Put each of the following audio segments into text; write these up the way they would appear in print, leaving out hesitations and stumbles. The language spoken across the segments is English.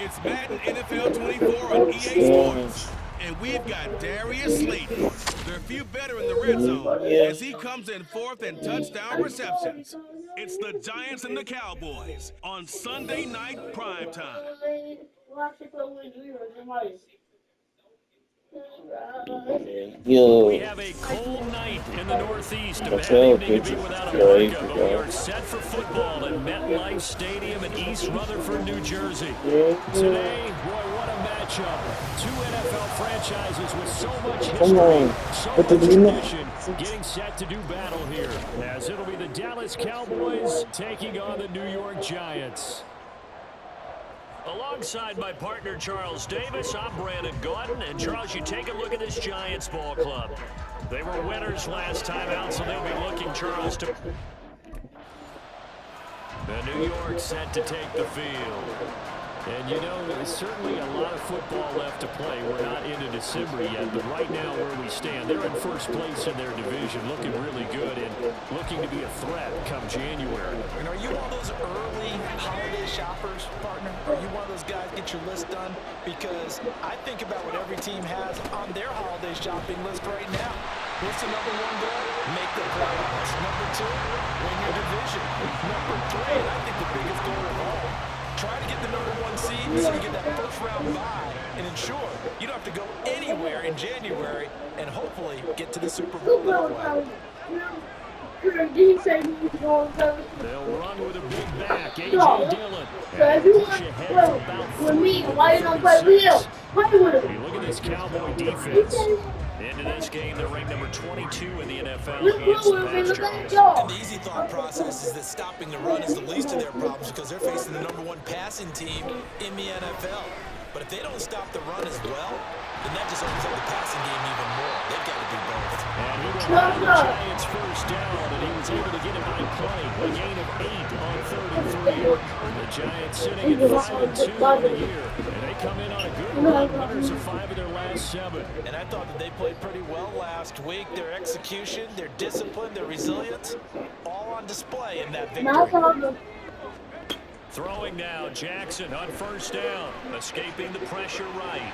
It's Madden NFL 24 on EA Sports. And we've got Darius Slayton. There are a few better in the red zone as he comes in fourth in touchdown receptions. It's the Giants and the Cowboys on Sunday night primetime. We have a cold night in the Northeast, a bad evening to be without a parka, but we are set for football at MetLife Stadium in East Rutherford, New Jersey. Today, boy, what a matchup. Two NFL franchises with so much history, so much tradition, getting set to do battle here, as it'll be the Dallas Cowboys taking on the New York Giants. Alongside my partner, Charles Davis, I'm Brandon Gordon. And, Charles, you take a look at this Giants ball club. They were winners last time out, so they'll be looking, Charles, to... The New York set to take the field. And, you know, there's certainly a lot of football left to play. We're not into December yet, but right now where we stand, they're in first place in their division, looking really good and looking to be a threat come January. And are you one of those early holiday shoppers, partner? Are you one of those guys get your list done? Because I think about what every team has on their holiday shopping list right now. What's the number one goal? Make the playoffs. Number two, win your division. Number three, and I think the biggest goal of all, try to get the number one seed so you get that first round bye and ensure you don't have to go anywhere in January and hopefully get to the Super Bowl that way. They'll run with a big back, A.J. Dillon. And push ahead for about 3 you look at this Cowboy defense. Into this game, they're ranked number 22 in the NFL against the pass, Charles. And the easy thought process is that stopping the run is the least of their problems because they're facing the number one passing team in the NFL. But if they don't stop the run as well, then that just opens up the passing game even more. They've got to do both. And he will have the Giants first down, and he was able to get it by play. A gain of 8 on 33. The Giants sitting at 5-2 on the year. And they come in on a good run, winners of 5 of their last 7. And I thought that they played pretty well last week. Their execution, their discipline, their resilience, all on display in that victory. Throwing now, Jackson on first down, escaping the pressure right.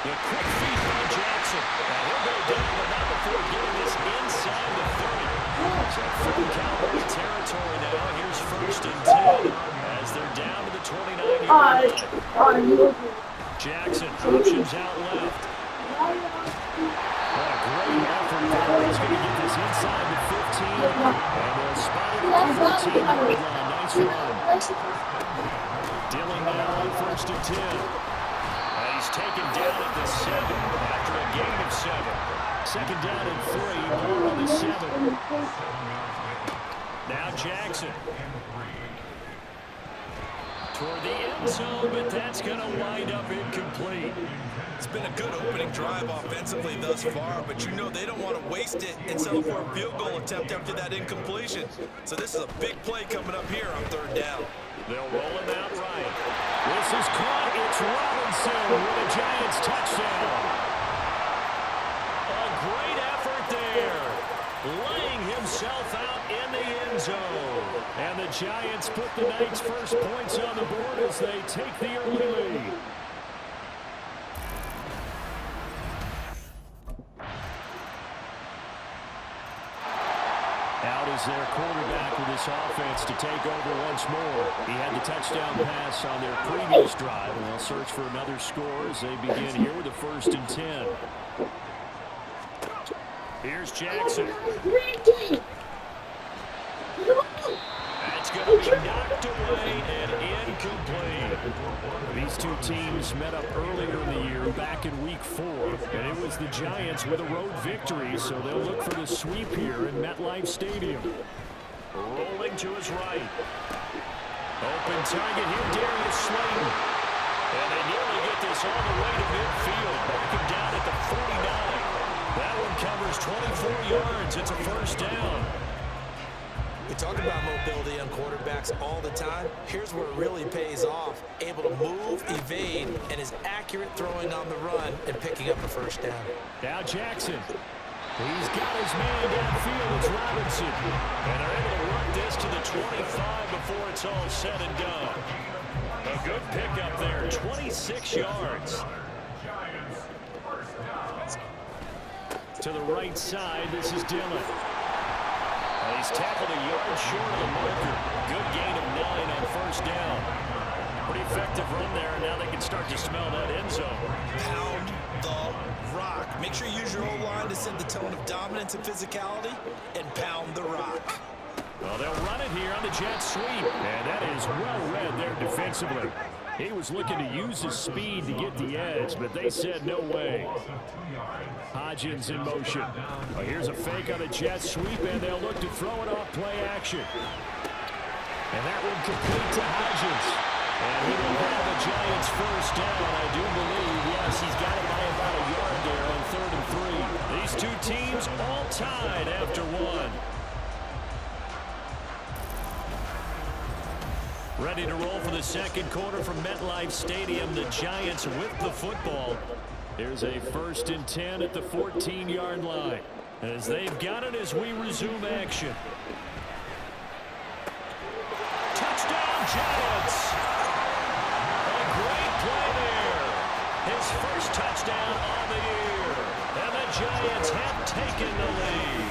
The quick feed by Jackson. Now he'll go down, but not before getting this inside the 30. So full Cowboy territory now. Here's first and 10 as they're down to the 29-yard line. Jackson options out left. What a great effort there. He's going to get this inside the 15. And they'll spot it at the 14-yard line. Nice run. Dillon now on first and 10. And he's taken down at the 7 after a gain of 7. Second down and 3. More on the 7. Now Jackson. Toward the end zone, but that's going to wind up incomplete. It's been a good opening drive offensively thus far, but you know they don't want to waste it and settle for a field goal attempt after that incompletion. So this is a big play coming up here on third down. They'll roll him out right. This is caught. It's Robinson with a Giants touchdown. A great effort there. Laying himself out in the end zone. And the Giants put the night's first points on the board as they take the early lead. Out is their quarterback with this offense to take over once more. He had the touchdown pass on their previous drive, and they'll search for another score as they begin here with a first and 10. Here's Jackson. That's going to be knocked away and incomplete. These two teams met up earlier in the year, back in week 4, and it was the Giants with a road victory, so they'll look for the sweep here in MetLife Stadium. Rolling to his right. Open target here, Darius Slayton. And they nearly get this all the way to midfield, backing down at the 49. That one covers 24 yards. It's a first down. We talk about mobility on quarterbacks all the time. Here's where it really pays off. Able to move, evade, and is accurate throwing on the run and picking up a first down. Now Jackson. He's got his man downfield. It's Robinson. And they're able to run this to the 25 before it's all said and done. A good pickup there, 26 yards. To the right side, this is Dillon. He's tackled a yard short of the marker. Good gain of 9 on first down. Pretty effective run there, and now they can start to smell that end zone. Pound the rock. Make sure you use your O-line to set the tone of dominance and physicality, and pound the rock. Well, they'll run it here on the jet sweep. And that is well read there defensively. He was looking to use his speed to get the edge, but they said no way. Hodgins in motion. Well, here's a fake on the jet sweep, and they'll look to throw it off play action. And that one complete to Hodgins. And he will have the Giants first down, I do believe. Yes, he's got it by about a yard there on 3rd and 3. These two teams all tied after one. Ready to roll for the second quarter from MetLife Stadium. The Giants with the football. Here's a 1st and 10 at the 14-yard line. As they've got it as we resume action. Touchdown, Giants! A great play there. His first touchdown on the year. And the Giants have taken the lead.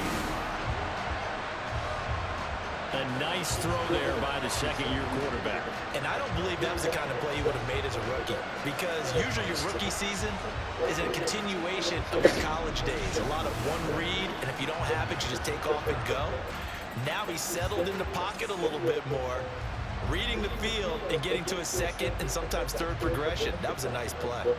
A nice throw there by the second-year quarterback. And I don't believe that was the kind of play he would have made as a rookie, because usually your rookie season is a continuation of your college days. A lot of one read, and if you don't have it, you just take off and go. Now he's settled in the pocket a little bit more, reading the field and getting to his second and sometimes third progression. That was a nice play.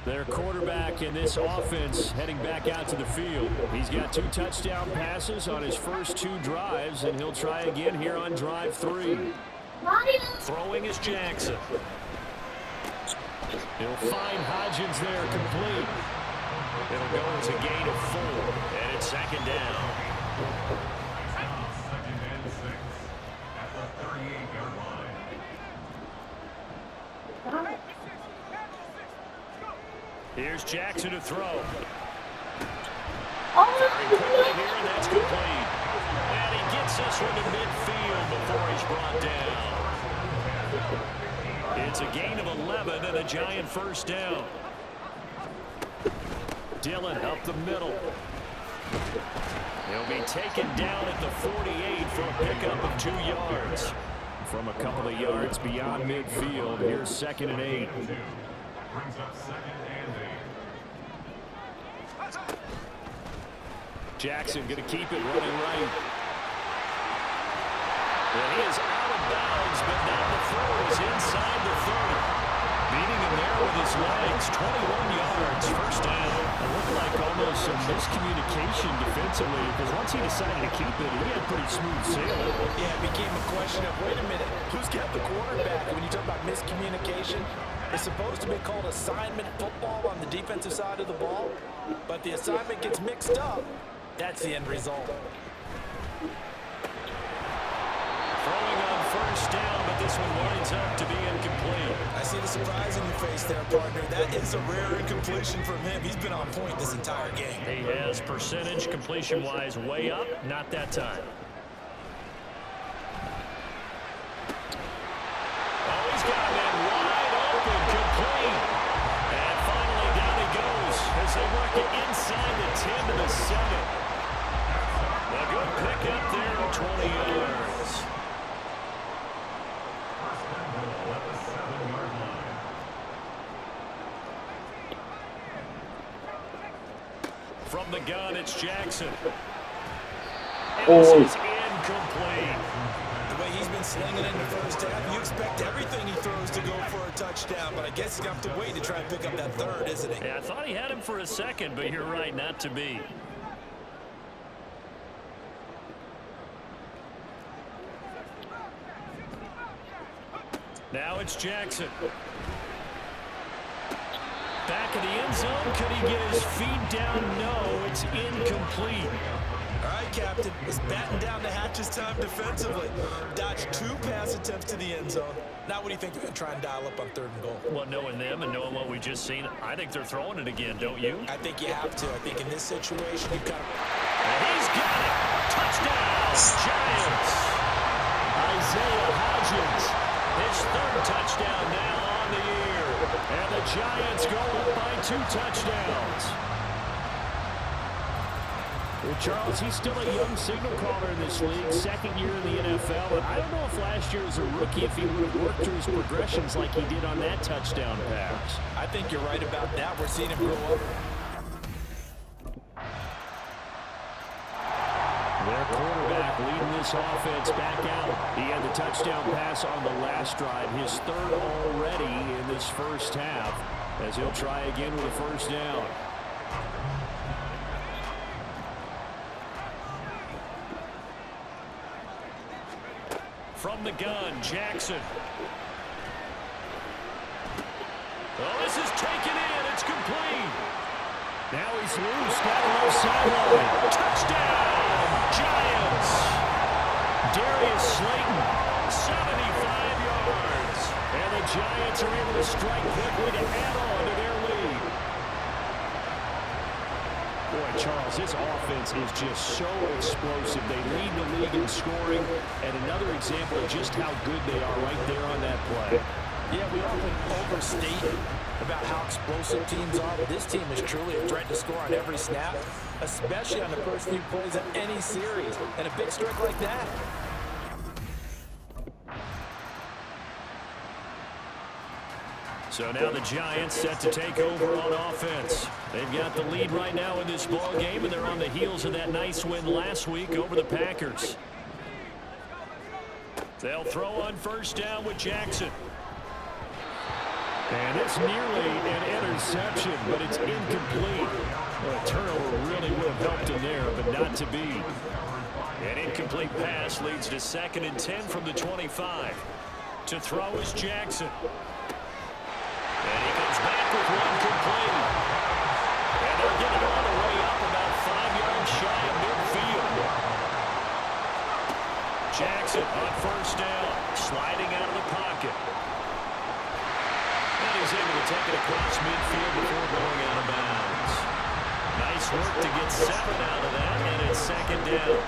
Their quarterback in this offense heading back out to the field. He's got 2 touchdown passes on his first 2 drives, and he'll try again here on drive 3. Throwing is Jackson. He'll find Hodgins there complete. It'll go as a gain of 4, and it's 2nd down. Here's Jackson to throw. Very quickly here, and that's complete. And he gets this one to midfield before he's brought down. It's a gain of 11 and a Giant first down. Dillon up the middle. He'll be taken down at the 48 for a pickup of 2 yards. From a couple of yards beyond midfield, here's 2nd and 8. Jackson going to keep it running right. And he is out of bounds, but now the throw is inside the 30. Beating him there with his legs, 21 yards, first down. It looked like almost some miscommunication defensively, because once he decided to keep it, he had pretty smooth sailing. Yeah, it became a question of, wait a minute, who's got the quarterback? When you talk about miscommunication, it's supposed to be called assignment football on the defensive side of the ball, but the assignment gets mixed up. That's the end result. Throwing on first down, but this one winds up to be incomplete. I see the surprise in your face there, partner. That is a rare incompletion from him. He's been on point this entire game. He has percentage completion-wise way up, not that time. Oh, he's got him in wide open, complete. And finally down he goes as they work it inside the 10 to the 7. A good pick up there, 20 yards. From the gun, it's Jackson. And this is incomplete. The way he's been slinging it in the first half, you expect everything he throws to go for a touchdown, but I guess he's going to have to wait to try and pick up that third, isn't he? Yeah, I thought he had him for a second, but you're right, not to be. Now it's Jackson. Back in the end zone. Could he get his feet down? No, it's incomplete. All right, Captain, is batten down the hatches time defensively. Dodged 2 pass attempts to the end zone. Now what do you think they're going to try and dial up on 3rd and goal? Well, knowing them and knowing what we just seen, I think they're throwing it again, don't you? I think you have to. I think in this situation, you've got to... And he's got it! Touchdown, Giants! Isaiah Hodgins, his 3rd touchdown now on the year. And the Giants go up by 2 touchdowns. Well, Charles, he's still a young signal caller in this league, 2nd year in the NFL. But I don't know if last year as a rookie, if he would have worked through his progressions like he did on that touchdown pass. I think you're right about that. We're seeing him grow up. Their quarterback leading this offense back out. He had the touchdown pass on the last drive, his 3rd already in this first half, as he'll try again with a 1st down. From the gun, Jackson. Oh, this is taken in. It's complete. Now he's loose. Got a left sideline. Touchdown, Giants. Darius Slayton, 75 yards. And the Giants are able to strike quickly to add on to their lead. Boy, Charles, this offense is just so explosive. They lead the league in scoring, and another example of just how good they are right there on that play. Yeah, we often overstate about how explosive teams are, but this team is truly a threat to score on every snap, especially on the first few plays of any series, and a big strike like that. So now the Giants set to take over on offense. They've got the lead right now in this ball game, and they're on the heels of that nice win last week over the Packers. They'll throw on 1st down with Jackson. And it's nearly an interception, but it's incomplete. Well, a turnover really would have helped him there, but not to be. An incomplete pass leads to 2nd and 10 from the 25. To throw is Jackson. And he comes back with one complete. And they'll get it all the way up about 5 yards shy of midfield. Jackson on 1st down, sliding out of the pocket. And he's able to take it across midfield before going out of bounds. Nice work to get 7 out of that, and it's 2nd down.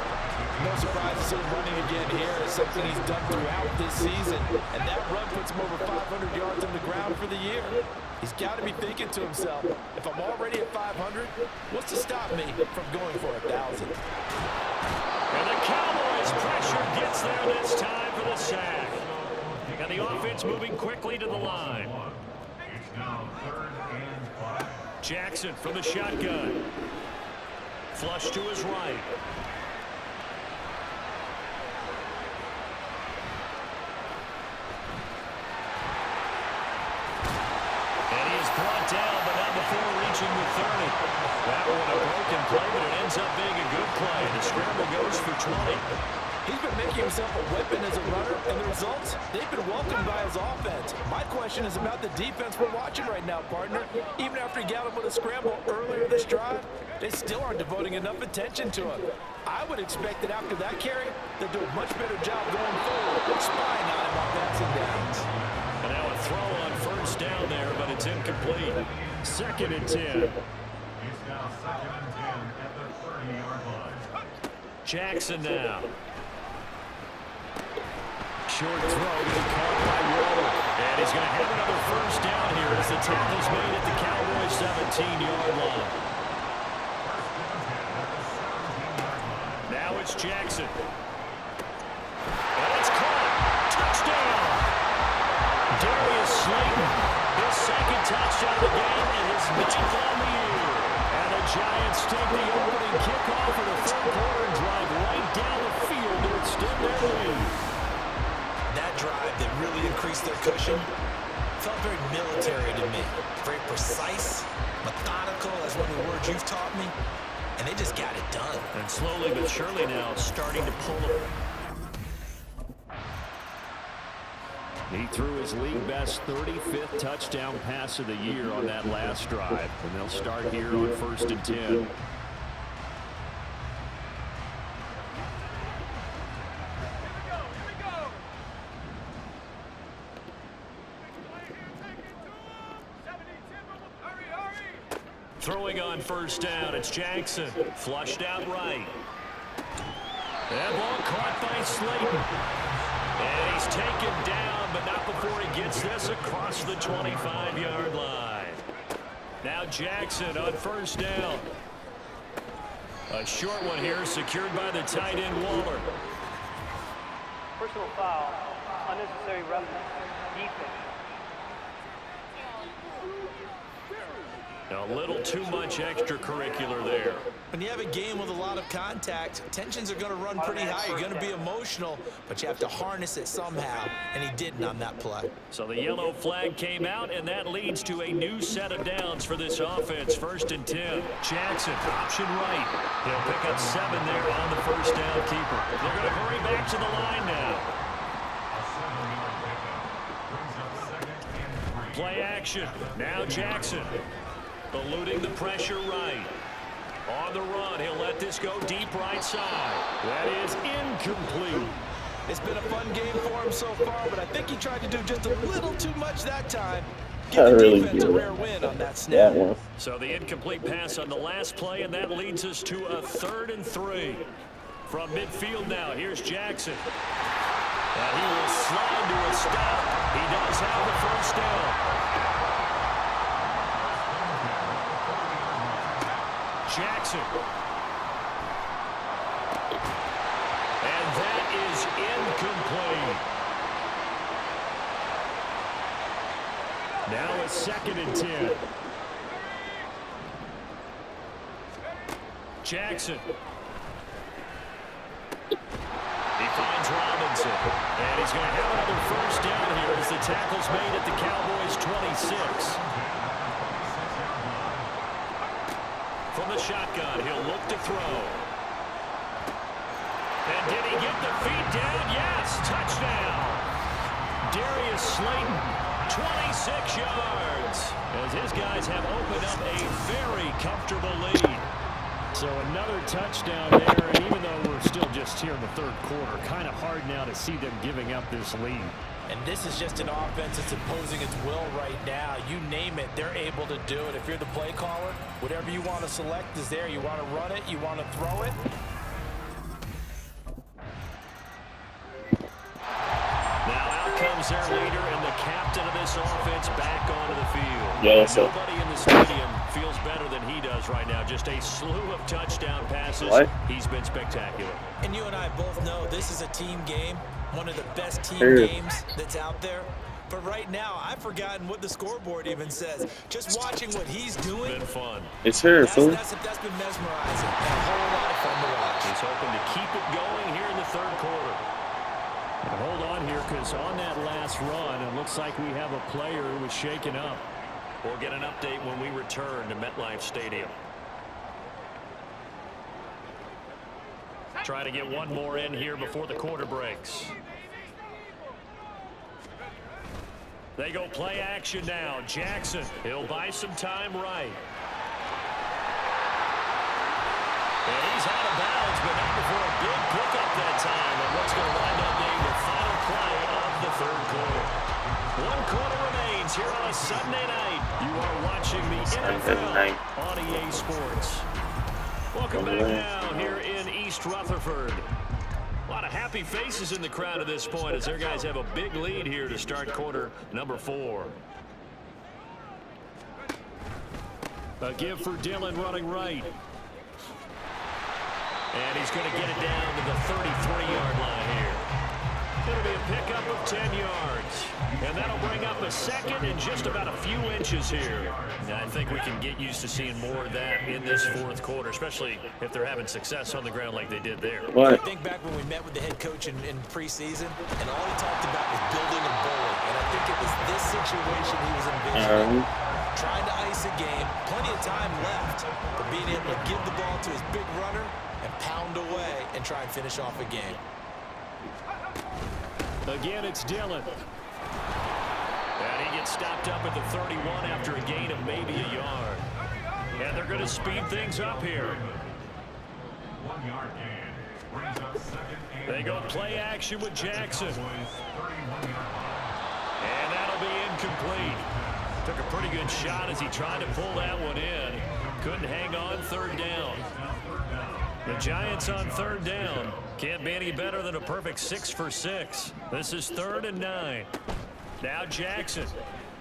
No surprise to see him running again here. It's something he's done throughout this season. And that run puts him over 500 yards on the ground for the year. He's got to be thinking to himself, if I'm already at 500, what's to stop me from going for 1,000? And the Cowboys pressure gets there this time for the sack. And the offense moving quickly to the line. Jackson from the shotgun. Flush to his right. Brought down, but not before reaching the 30. That one a broken play, but it ends up being a good play. The scramble goes for 20. He's been making himself a weapon as a runner, and the results, they've been welcomed by his offense. My question is about the defense we're watching right now, partner. Even after he got him with a scramble earlier this drive, they still aren't devoting enough attention to him. I would expect that after that carry, they'll do a much better job going forward, spying on him on passing downs. And now a throw on 1st down there, but it's incomplete. 2nd and 10. Jackson now. Short throw, but caught by Waller. And he's going to have another 1st down here as the tackle's made at the Cowboys' 17-yard line. Now it's Jackson. And it's caught. Touchdown! Darius Slayton, his 2nd touchdown of the game and his 9th on the year. And the Giants take the opening kickoff of the 3rd quarter and drive right down the field to extend their lead. That drive that really increased their cushion felt very military to me. Very precise, methodical, as one of the words you've taught me. And they just got it done. And slowly but surely now starting to pull them. He threw his league-best 35th touchdown pass of the year on that last drive. And they'll start here on 1st and 10. Throwing on first down, it's Jackson. Flushed out right. That ball caught by Slayton. And he's taken down, but not before he gets this across the 25-yard line. Now Jackson on first down. A short one here, secured by the tight end, Waller. Personal foul, unnecessary roughness, defense. A little too much extracurricular there. When you have a game with a lot of contact, tensions are going to run pretty high. You're going to be emotional, but you have to harness it somehow, and he didn't on that play. So the yellow flag came out, and that leads to a new set of downs for this offense. 1st and 10. Jackson, option right. He'll pick up 7 there on the first down keeper. They're going to hurry back to the line now. Play action. Now Jackson. Eluding the pressure right. On the run, he'll let this go deep right side. That is incomplete. It's been a fun game for him so far, but I think he tried to do just a little too much that time. Give the defense a rare win on that snap. So the incomplete pass on the last play, and that leads us to a 3rd and 3. From midfield now, here's Jackson. And he will slide to a stop. He does have the first down. Jackson. And that is incomplete. Now it's 2nd and 10. Jackson. He finds Robinson. And he's going to have another first down here as the tackle's made at the Cowboys' 26. From the shotgun, he'll look to throw. And did he get the feet down? Yes, touchdown. Darius Slayton, 26 yards. As his guys have opened up a very comfortable lead. So another touchdown there, and even though we're still just here in the 3rd quarter, kind of hard now to see them giving up this lead. And this is just an offense that's imposing its will right now. You name it, they're able to do it. If you're the play caller, whatever you want to select is there. You want to run it, you want to throw it. Now out comes their leader and the captain of this offense back onto the field. Yes, nobody in the stadium feels better than he does right now. Just a slew of touchdown passes. He's been spectacular. And you and I both know this is a team game. One of the best team games that's out there. But right now, I've forgotten what the scoreboard even says. Just watching what he's doing. Been fun. It's her, fool. That's been mesmerizing. And a whole lot of fun to watch. He's hoping to keep it going here in the 3rd quarter. Now hold on here, because on that last run, it looks like we have a player who was shaken up. We'll get an update when we return to MetLife Stadium. Try to get one more in here before the quarter breaks. They go play action now. Jackson, he'll buy some time right. And he's out of bounds, but not before a big pickup that time. And what's going to wind up being the final play of the 3rd quarter. 1 quarter remains here on a Sunday night. You are watching the NFL on EA Sports. Welcome back now here in East Rutherford. A lot of happy faces in the crowd at this point as their guys have a big lead here to start quarter number 4. A give for Dillon running right. And he's going to get it down to the 33-yard line here. It'll be a pickup of 10 yards. And that'll bring up a 2nd and just about a few inches here. Now, I think we can get used to seeing more of that in this 4th quarter, especially if they're having success on the ground like they did there. I think back when we met with the head coach in preseason, and all he talked about was building and bowling. And I think it was this situation he was envisioning. Trying to ice a game, plenty of time left, but being able to give the ball to his big runner and pound away and try and finish off a game. Again, it's Dillon. And he gets stopped up at the 31 after a gain of maybe a yard. And they're going to speed things up here. 1 yard gain. Brings up 2nd and They go play action with Jackson. And that'll be incomplete. Took a pretty good shot as he tried to pull that one in. Couldn't hang on third down. The Giants on third down. Can't be any better than a perfect 6 for 6. This is 3rd and 9. Now Jackson.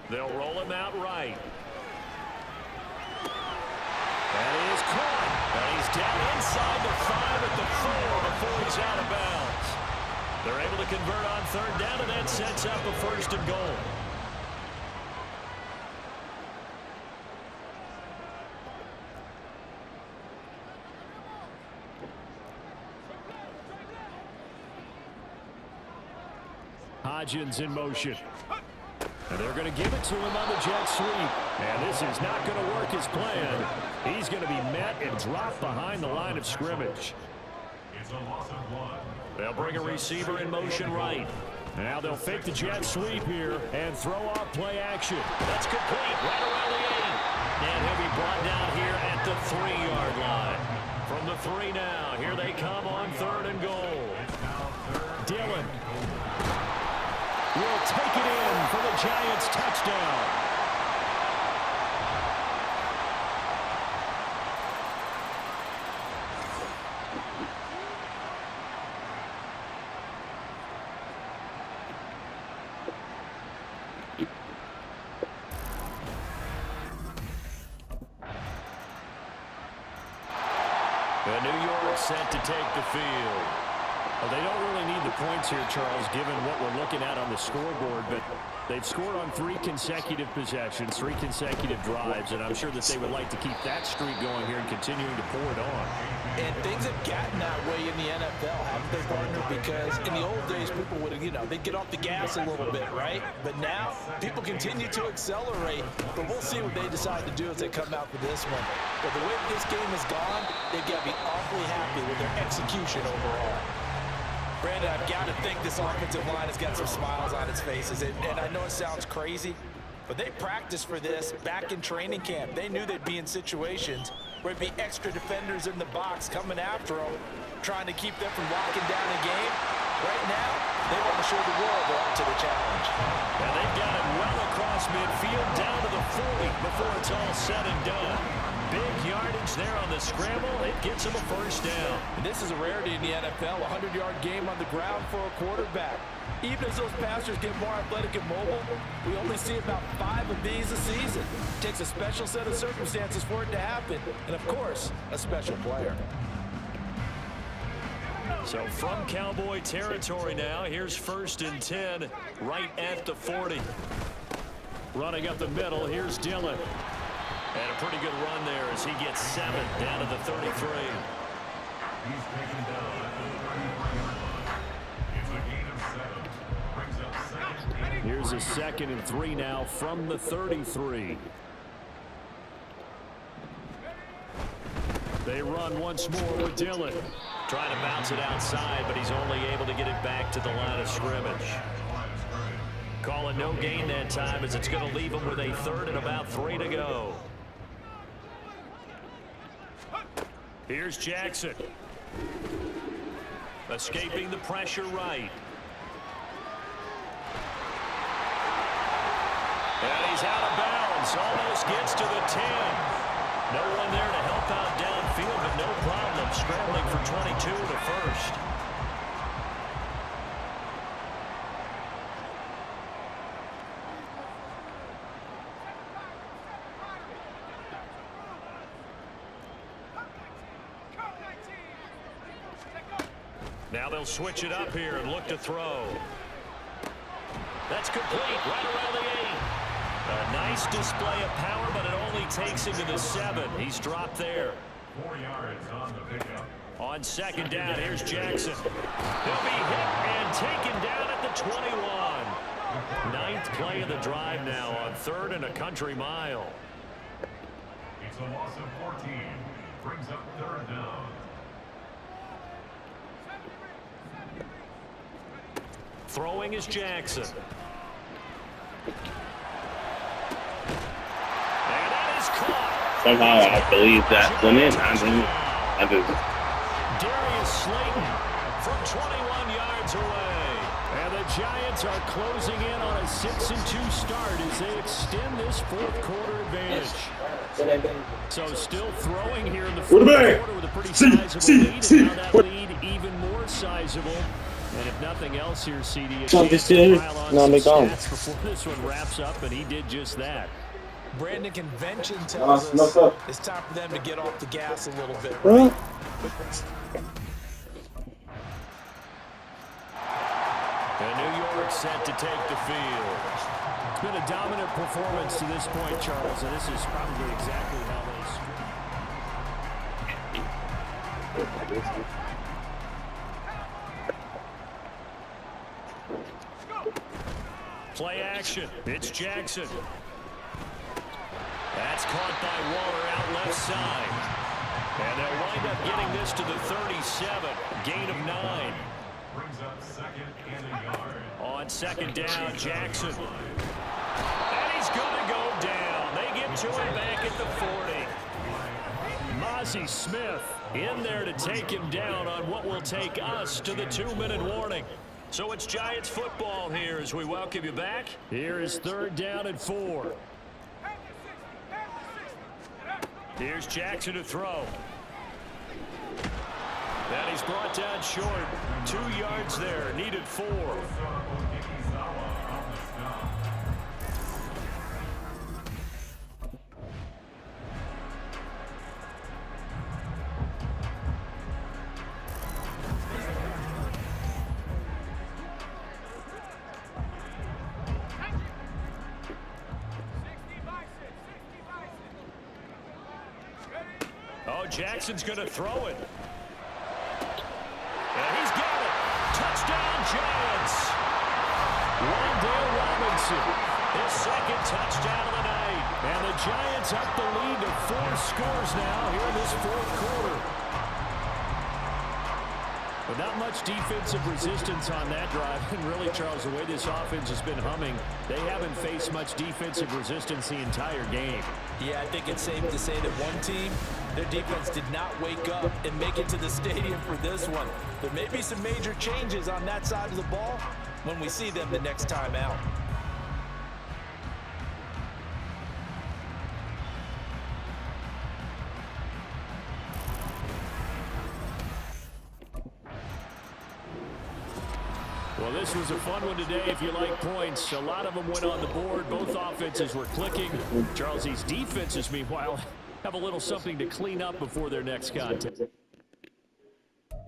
They'll roll him out right. That is caught. And he's down inside the 5 at the 4 before he's out of bounds. They're able to convert on third down, and that sets up a 1st and goal. Hodgins in motion. And they're going to give it to him on the jet sweep. And this is not going to work as planned. He's going to be met and dropped behind the line of scrimmage. It's a loss of 1. They'll bring a receiver in motion right. Now they'll fake the jet sweep here and throw off play action. That's complete right around the 8. And he'll be brought down here at the 3-yard line. From the 3 now, here they come on 3rd and goal. Dillon will take it in for the Giants touchdown. And New York set to take the field. Well, they don't really need the points here, Charles, given what we're looking at on the scoreboard, but they've scored on 3 consecutive possessions, 3 consecutive drives, and I'm sure that they would like to keep that streak going here and continuing to pour it on. And things have gotten that way in the NFL, haven't they, partner? Because in the old days, people would, they'd get off the gas a little bit, right? But now, people continue to accelerate, but we'll see what they decide to do as they come out for this one. But the way this game has gone, they've got to be awfully happy with their execution overall. Brandon, I've got to think this offensive line has got some smiles on its faces. And I know it sounds crazy, but they practiced for this back in training camp. They knew they'd be in situations where there'd be extra defenders in the box coming after them, trying to keep them from locking down the game. Right now, they want to show the world they're up to the challenge. Now they've got it well across midfield down to the 40 before it's all said and done. Big yardage there on the scramble. It gets him a 1st down. And this is a rarity in the NFL, a 100-yard game on the ground for a quarterback. Even as those passers get more athletic and mobile, we only see about 5 of these a season. It takes a special set of circumstances for it to happen, and of course, a special player. So from Cowboy territory now, here's 1st and 10 right at the 40. Running up the middle, here's Dillon. And a pretty good run there as he gets 7 down to the 33. He's taken down at the 33-yard line. It's a gain of 7. Brings up 2nd. Here's a 2nd and 3 now from the 33. They run once more with Dillon. Trying to bounce it outside, but he's only able to get it back to the line of scrimmage. Calling no gain that time as it's going to leave him with a 3rd and about 3 to go. Here's Jackson. Escaping the pressure right. And he's out of bounds. Almost gets to the 10. No one there to help out downfield, but no problem. Scrambling for 22 to 1st. Now they'll switch it up here and look to throw. That's complete right around the 8. A nice display of power, but it only takes him to the 7. He's dropped there. 4 yards on the pickup. On 2nd down, here's Jackson. He'll be hit and taken down at the 21. 9th play of the drive now on 3rd and a country mile. It's a loss of 14. Brings up 3rd down. Throwing is Jackson. And that is caught. Somehow I believe that went in. I just Darius Slayton from 21 yards away. And the Giants are closing in on a 6-2 start as they extend this 4th quarter advantage. So still throwing here in the fourth quarter with a pretty sizable lead, and now that lead even more sizable. And if nothing else here, CD, a chance to pile on some stats before this one wraps up, and he did just that. Brandon, convention tells us it's time for them to get off the gas a little bit, right? And New York set to take the field. It's been a dominant performance to this point, Charles, and this is probably exactly how they play action. It's Jackson. That's caught by Waller out left side. And they'll wind up getting this to the 37. Gain of 9. Brings up second and a yard. On second down, Jackson. And he's going to go down. They get to him back at the 40. Mozzie Smith in there to take him down on what will take us to the 2-minute warning. So it's Giants football here as we welcome you back. Here is 3rd down and 4. Here's Jackson to throw. And he's brought down short. 2 yards there, needed 4. Oh, Jackson's going to throw it. And he's got it. Touchdown, Giants. Wandale Robinson, his 2nd touchdown of the night. And the Giants up the lead to 4 scores now here in this 4th quarter. But not much defensive resistance on that drive. And really, Charles, the way this offense has been humming, they haven't faced much defensive resistance the entire game. Yeah, I think it's safe to say that one team, their defense did not wake up and make it to the stadium for this one. There may be some major changes on that side of the ball when we see them the next time out. Well, this was a fun one today if you like points. A lot of them went on the board. Both offenses were clicking. Charles, these defenses, meanwhile, have a little something to clean up before their next contest.